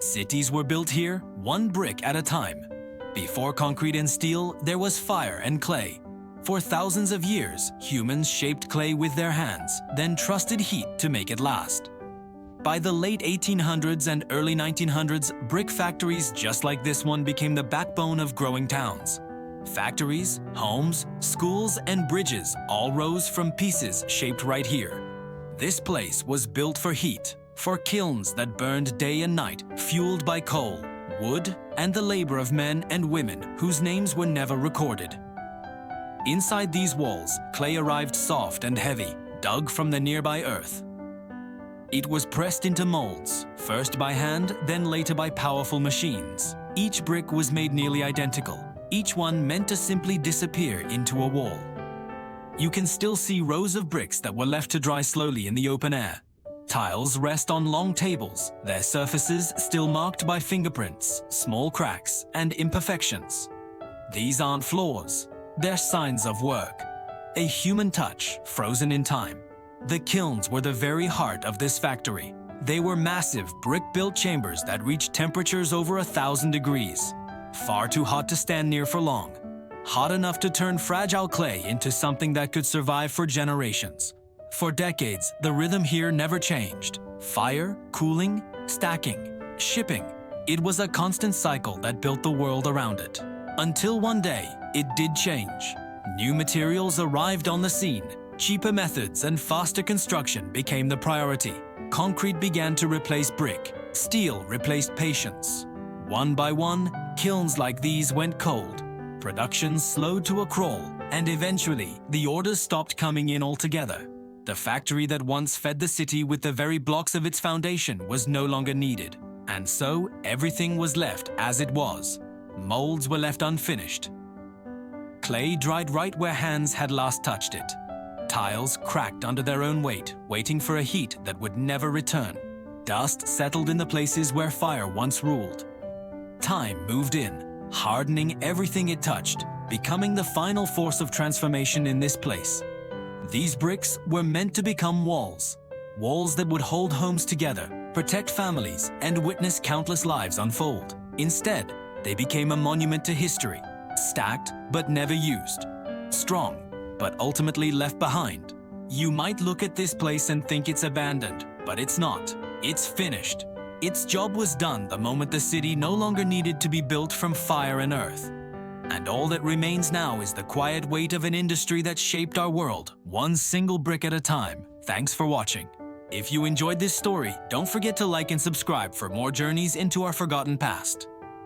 Cities were built here, one brick at a time. Before concrete and steel, there was fire and clay. For thousands of years, humans shaped clay with their hands, then trusted heat to make it last. By the late 1800s and early 1900s, brick factories just like this one became the backbone of growing towns. Factories, homes, schools, and bridges all rose from pieces shaped right here. This place was built for heat, for kilns that burned day and night, fueled by coal, wood, and the labor of men and women whose names were never recorded. Inside these walls, clay arrived soft and heavy, dug from the nearby earth. It was pressed into molds, first by hand, then later by powerful machines. Each brick was made nearly identical, each one meant to simply disappear into a wall. You can still see rows of bricks that were left to dry slowly in the open air. Tiles rest on long tables, their surfaces still marked by fingerprints, small cracks, and imperfections. These aren't flaws, they're signs of work. A human touch frozen in time. The kilns were the very heart of this factory. They were massive brick-built chambers that reached temperatures over 1,000 degrees. Far too hot to stand near for long. Hot enough to turn fragile clay into something that could survive for generations. For decades, the rhythm here never changed. Fire, cooling, stacking, shipping. It was a constant cycle that built the world around it. Until one day, it did change. New materials arrived on the scene. Cheaper methods and faster construction became the priority. Concrete began to replace brick. Steel replaced patience. One by one, kilns like these went cold. Production slowed to a crawl, and eventually, the orders stopped coming in altogether. The factory that once fed the city with the very blocks of its foundation was no longer needed. And so, everything was left as it was. Molds were left unfinished. Clay dried right where hands had last touched it. Tiles cracked under their own weight, waiting for a heat that would never return. Dust settled in the places where fire once ruled. Time moved in, hardening everything it touched, becoming the final force of transformation in this place. These bricks were meant to become walls. Walls that would hold homes together, protect families, and witness countless lives unfold. Instead, they became a monument to history, stacked but never used, strong but ultimately left behind. You might look at this place and think it's abandoned, but it's not. It's finished. Its job was done the moment the city no longer needed to be built from fire and earth. And all that remains now is the quiet weight of an industry that shaped our world, one single brick at a time. Thanks for watching. If you enjoyed this story, don't forget to like and subscribe for more journeys into our forgotten past.